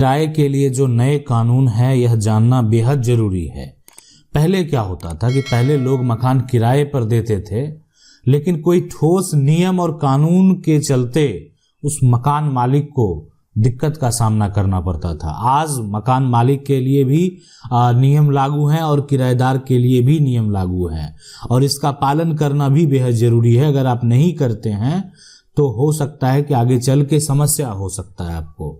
किराए के लिए जो नए कानून है यह जानना बेहद जरूरी है। पहले क्या होता था कि पहले लोग मकान किराए पर देते थे, लेकिन कोई ठोस नियम और कानून के चलते उस मकान मालिक को दिक्कत का सामना करना पड़ता था। आज मकान मालिक के लिए भी नियम लागू हैं और किराएदार के लिए भी नियम लागू हैं, और इसका पालन करना भी बेहद जरूरी है। अगर आप नहीं करते हैं तो हो सकता है कि आगे चल के समस्या हो सकता है आपको।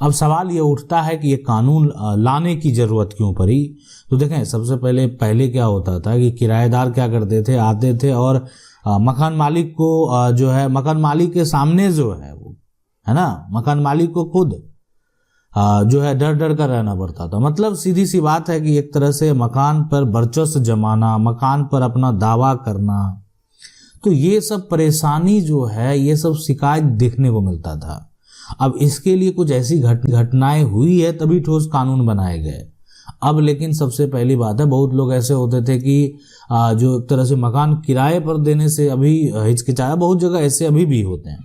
अब सवाल ये उठता है कि ये कानून लाने की ज़रूरत क्यों पड़ी। तो देखें, सबसे पहले क्या होता था कि किराएदार क्या करते थे, आते थे और मकान मालिक को जो है मकान मालिक के सामने जो है वो है ना, मकान मालिक को खुद जो है डर डर कर रहना पड़ता था। मतलब सीधी सी बात है कि एक तरह से मकान पर वर्चस्व जमाना, मकान पर अपना दावा करना, तो ये सब परेशानी जो है, ये सब शिकायत देखने को मिलता था। अब इसके लिए कुछ ऐसी घटनाएं हुई है तभी ठोस कानून बनाए गए। अब लेकिन सबसे पहली बात है, बहुत लोग ऐसे होते थे कि जो एक तरह से मकान किराए पर देने से अभी हिचकिचाया, बहुत जगह ऐसे अभी भी होते हैं,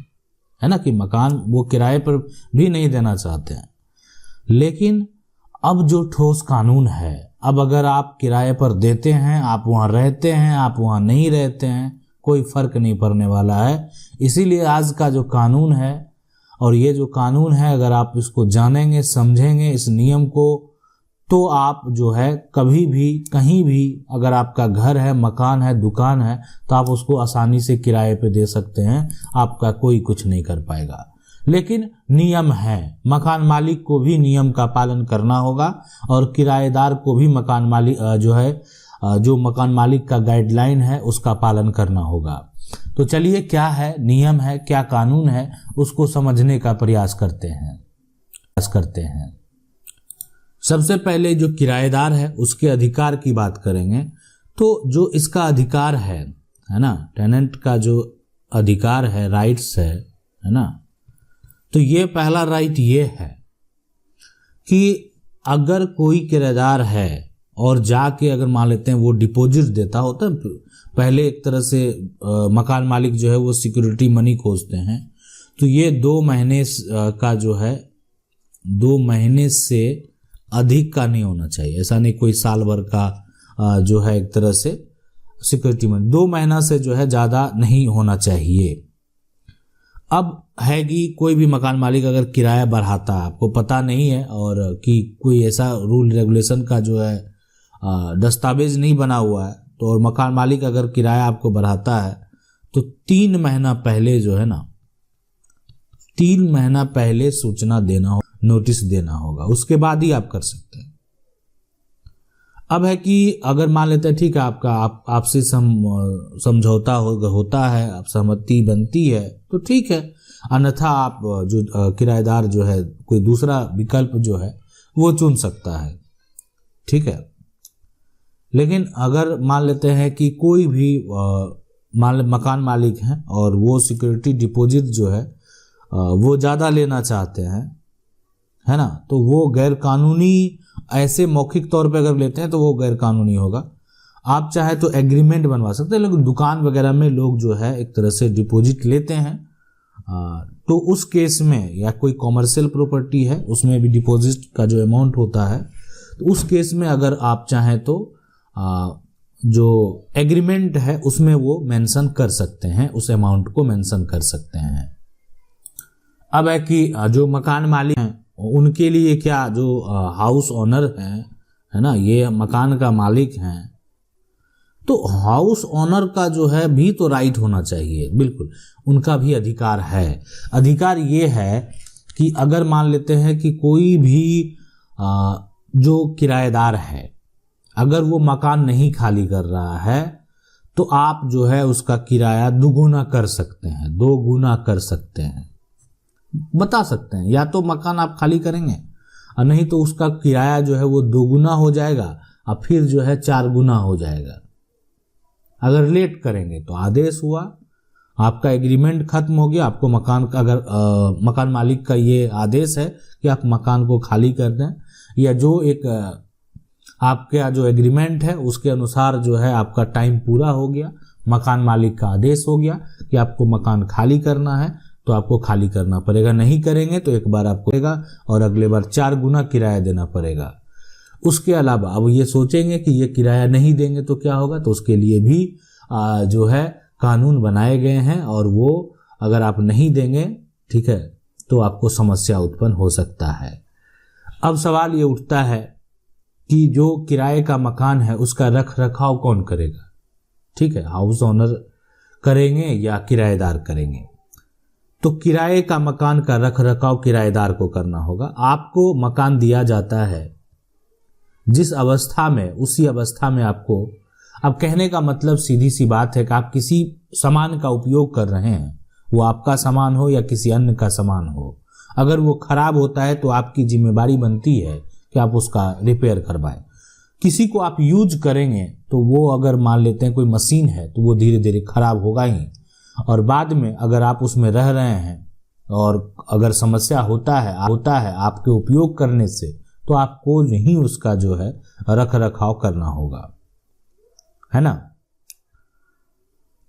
है ना, कि मकान वो किराए पर भी नहीं देना चाहते हैं। लेकिन अब जो ठोस कानून है, अब अगर आप किराए पर देते हैं, आप वहाँ रहते हैं, आप वहाँ नहीं रहते हैं, कोई फर्क नहीं पड़ने वाला है। इसीलिए आज का जो कानून है, और ये जो कानून है, अगर आप इसको जानेंगे, समझेंगे इस नियम को, तो आप जो है कभी भी कहीं भी, अगर आपका घर है, मकान है, दुकान है, तो आप उसको आसानी से किराए पे दे सकते हैं। आपका कोई कुछ नहीं कर पाएगा। लेकिन नियम है, मकान मालिक को भी नियम का पालन करना होगा, और किराएदार को भी मकान मालिक जो मकान मालिक का गाइडलाइन है उसका पालन करना होगा। तो चलिए, क्या है नियम है, क्या कानून है, उसको समझने का प्रयास करते हैं। सबसे पहले जो किराएदार है उसके अधिकार की बात करेंगे। तो जो इसका अधिकार है ना, टेनेंट का जो अधिकार है, राइट्स है ना, तो ये पहला राइट ये है कि अगर कोई किराएदार है और जाके अगर मान लेते हैं वो डिपॉजिट देता होता है, पहले एक तरह से मकान मालिक जो है वो सिक्योरिटी मनी खोजते हैं, तो ये 2 महीने का जो है 2 महीने से अधिक का नहीं होना चाहिए। ऐसा नहीं कोई साल भर का जो है एक तरह से सिक्योरिटी मनी, 2 महीना से जो है ज़्यादा नहीं होना चाहिए। अब है कि कोई भी मकान मालिक अगर किराया बढ़ाता है, आपको पता नहीं है, और कि कोई ऐसा रूल रेगुलेशन का जो है दस्तावेज नहीं बना हुआ है, तो और मकान मालिक अगर किराया आपको बढ़ाता है तो 3 महीना पहले जो है ना, 3 महीना पहले सूचना देना हो, नोटिस देना होगा, उसके बाद ही आप कर सकते हैं। अब है कि अगर मान लेते हैं ठीक है, आपसे समझौता होता है, आप सहमति बनती है तो ठीक है, अन्यथा आप जो किराएदार जो है कोई दूसरा विकल्प जो है वो चुन सकता है, ठीक है। लेकिन अगर मान लेते हैं कि कोई भी मकान मालिक हैं और वो सिक्योरिटी डिपॉजिट जो है वो ज़्यादा लेना चाहते हैं, है ना, तो वो गैर कानूनी, ऐसे मौखिक तौर पे अगर लेते हैं तो वो गैर कानूनी होगा। आप चाहे तो एग्रीमेंट बनवा सकते हैं, लेकिन दुकान वगैरह में लोग जो है एक तरह से डिपॉजिट लेते हैं, तो उस केस में, या कोई कॉमर्शियल प्रॉपर्टी है उसमें भी डिपॉजिट का जो अमाउंट होता है, तो उस केस में अगर आप चाहें तो जो एग्रीमेंट है उसमें वो मेंशन कर सकते हैं, उस अमाउंट को मेंशन कर सकते हैं। अब है कि जो मकान मालिक हैं उनके लिए क्या, जो हाउस ओनर हैं, है ना, ये मकान का मालिक हैं, तो हाउस ओनर का जो है भी तो राइट होना चाहिए, बिल्कुल उनका भी अधिकार है। अधिकार ये है कि अगर मान लेते हैं कि कोई भी जो किराएदार है, अगर वो मकान नहीं खाली कर रहा है, तो आप जो है उसका किराया दुगुना कर सकते हैं, 2 गुना कर सकते हैं, बता सकते हैं। या तो मकान आप खाली करेंगे, और नहीं तो उसका किराया जो है वो 2 गुना हो जाएगा, और फिर जो है 4 गुना हो जाएगा। अगर लेट करेंगे तो आदेश हुआ, आपका एग्रीमेंट खत्म हो गया, आपको मकान का, अगर मकान मालिक का ये आदेश है कि आप मकान को खाली कर दें, या जो एक आपका जो एग्रीमेंट है उसके अनुसार जो है आपका टाइम पूरा हो गया, मकान मालिक का आदेश हो गया कि आपको मकान खाली करना है, तो आपको खाली करना पड़ेगा, नहीं करेंगे तो एक बार आपको देगा और अगले बार 4 गुना किराया देना पड़ेगा। उसके अलावा अब ये सोचेंगे कि ये किराया नहीं देंगे तो क्या होगा, तो उसके लिए भी जो है कानून बनाए गए हैं, और वो अगर आप नहीं देंगे, ठीक है, तो आपको समस्या उत्पन्न हो सकता है। अब सवाल ये उठता है कि जो किराए का मकान है उसका रख रखाव कौन करेगा, ठीक है, हाउस ओनर करेंगे या किराएदार करेंगे। तो किराए का मकान का रख रखाव किराएदार को करना होगा। आपको मकान दिया जाता है जिस अवस्था में, उसी अवस्था में आपको, अब कहने का मतलब सीधी सी बात है कि आप किसी सामान का उपयोग कर रहे हैं, वो आपका सामान हो या किसी अन्य का सामान हो, अगर वो खराब होता है तो आपकी जिम्मेदारी बनती है कि आप उसका रिपेयर करवाएं। किसी को आप यूज करेंगे तो वो अगर मान लेते हैं कोई मशीन है तो वो धीरे धीरे खराब होगा ही, और बाद में अगर आप उसमें रह रहे हैं और अगर समस्या होता है आपके उपयोग करने से, तो आपको ही उसका जो है रख रखाव करना होगा, है ना।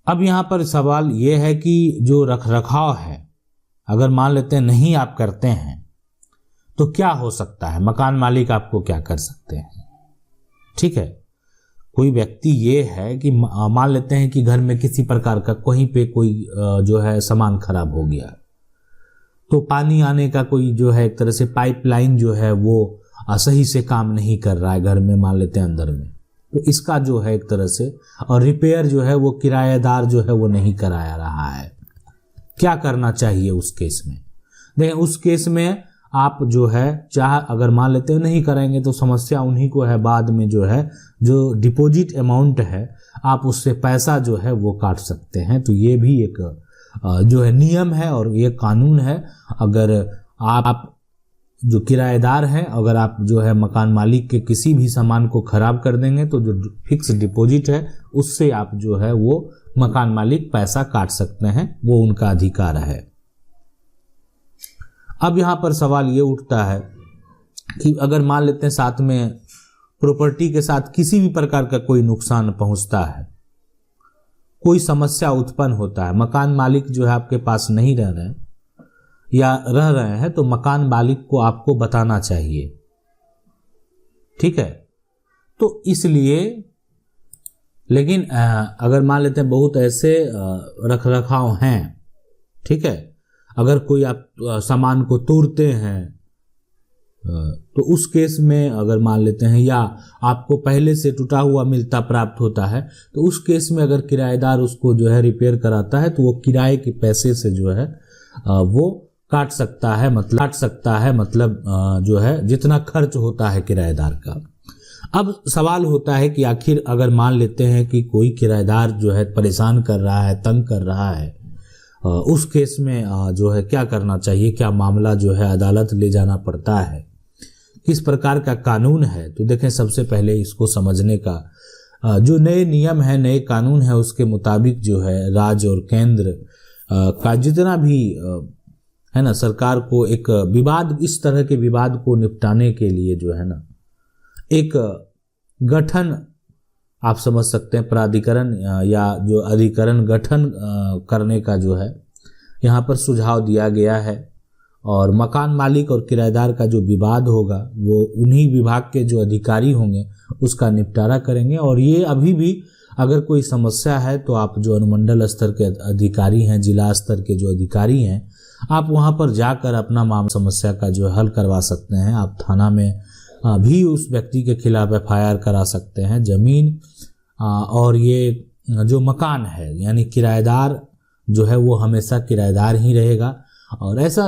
अब यहाँ पर सवाल ये है कि जो रख रखाव है, अगर मान लेते हैं नहीं आप करते हैं तो क्या हो सकता है, मकान मालिक आपको क्या कर सकते हैं, ठीक है। कोई व्यक्ति ये है कि मान लेते हैं कि घर में किसी प्रकार का कहीं पे कोई जो है सामान खराब हो गया, तो पानी आने का कोई जो है एक तरह से पाइपलाइन जो है वो सही से काम नहीं कर रहा है घर में, मान लेते हैं अंदर में, तो इसका जो है एक तरह से, और रिपेयर जो है वो किराएदार जो है वो नहीं कराया रहा है। क्या करना चाहिए उस केस में? देखें, उस केस में आप जो है चाहे अगर मान लेते हैं नहीं कराएंगे तो समस्या उन्हीं को है, बाद में जो है जो डिपॉजिट अमाउंट है आप उससे पैसा जो है वो काट सकते हैं। तो ये भी एक जो है नियम है और ये कानून है। अगर आप जो किराएदार हैं, अगर आप जो है मकान मालिक के किसी भी सामान को खराब कर देंगे तो जो फिक्स डिपॉजिट है उससे आप जो है वो मकान मालिक पैसा काट सकते हैं, वो उनका अधिकार है। अब यहाँ पर सवाल ये उठता है कि अगर मान लेते हैं साथ में प्रॉपर्टी के साथ किसी भी प्रकार का कोई नुकसान पहुंचता है, कोई समस्या उत्पन्न होता है, मकान मालिक जो है आपके पास नहीं रह रहे हैं या रह रहे हैं, तो मकान मालिक को आपको बताना चाहिए, ठीक है। तो इसलिए, लेकिन अगर मान लेते हैं बहुत ऐसे रख रखाव हैं, ठीक है, अगर कोई आप सामान को तोड़ते हैं तो उस केस में अगर मान लेते हैं या आपको पहले से टूटा हुआ मिलता प्राप्त होता है, तो उस केस में अगर किराएदार उसको जो है रिपेयर कराता है तो वो किराए के पैसे से जो है वो काट सकता है, मतलब जो है जितना खर्च होता है किराएदार का। अब सवाल होता है कि आखिर अगर मान लेते हैं कि कोई किराएदार जो है परेशान कर रहा है, तंग कर रहा है, उस केस में जो है क्या करना चाहिए, क्या मामला जो है अदालत ले जाना पड़ता है, किस प्रकार का कानून है। तो देखें, सबसे पहले इसको समझने का जो नए नियम है, नए कानून है, उसके मुताबिक जो है राज्य और केंद्र का जितना भी है ना, सरकार को एक विवाद, इस तरह के विवाद को निपटाने के लिए जो है ना एक गठन, आप समझ सकते हैं, प्राधिकरण या जो अधिकरण गठन करने का जो है यहाँ पर सुझाव दिया गया है। और मकान मालिक और किराएदार का जो विवाद होगा वो उन्हीं विभाग के जो अधिकारी होंगे उसका निपटारा करेंगे। और ये अभी भी अगर कोई समस्या है तो आप जो अनुमंडल स्तर के अधिकारी हैं, जिला स्तर के जो अधिकारी हैं, आप वहाँ पर जाकर अपना मामला, समस्या का जो हल करवा सकते हैं। आप थाना में भी उस व्यक्ति के खिलाफ FIR करा सकते हैं। जमीन और ये जो मकान है, यानी किराएदार जो है वो हमेशा किराएदार ही रहेगा। और ऐसा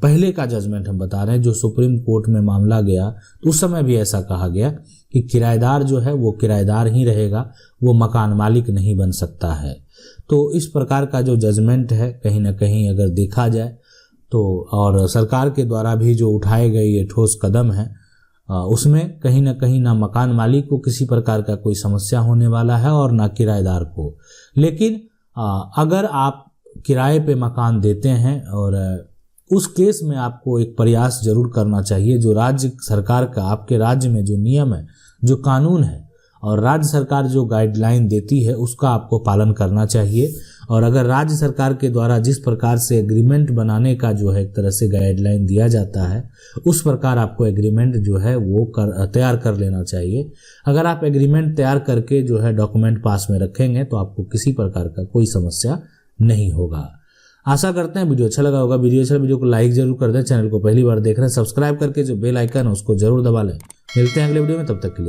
पहले का जजमेंट हम बता रहे हैं, जो सुप्रीम कोर्ट में मामला गया तो उस समय भी ऐसा कहा गया कि किराएदार जो है वो किराएदार ही रहेगा, वो मकान मालिक नहीं बन सकता है। तो इस प्रकार का जो जजमेंट है, कहीं ना कहीं अगर देखा जाए तो, और सरकार के द्वारा भी जो उठाए गए ये ठोस कदम है, उसमें कहीं ना कहीं ना मकान मालिक को किसी प्रकार का कोई समस्या होने वाला है और ना किराएदार को। लेकिन अगर आप किराए पे मकान देते हैं, और उस केस में आपको एक प्रयास जरूर करना चाहिए। जो राज्य सरकार का, आपके राज्य में जो नियम है, जो कानून है, और राज्य सरकार जो गाइडलाइन देती है उसका आपको पालन करना चाहिए। और अगर राज्य सरकार के द्वारा जिस प्रकार से एग्रीमेंट बनाने का जो है एक तरह से गाइडलाइन दिया जाता है, उस प्रकार आपको एग्रीमेंट जो है वो तैयार कर लेना चाहिए। अगर आप एग्रीमेंट तैयार करके जो है डॉक्यूमेंट पास में रखेंगे तो आपको किसी प्रकार का कोई समस्या नहीं होगा। आशा करते हैं वीडियो अच्छा लगा होगा। वीडियो को लाइक जरूर कर दें। चैनल को पहली बार देख रहे हैं सब्सक्राइब करके जो बेल आइकन है उसको जरूर दबा लें। मिलते हैं अगले वीडियो में, तब तक के लिए।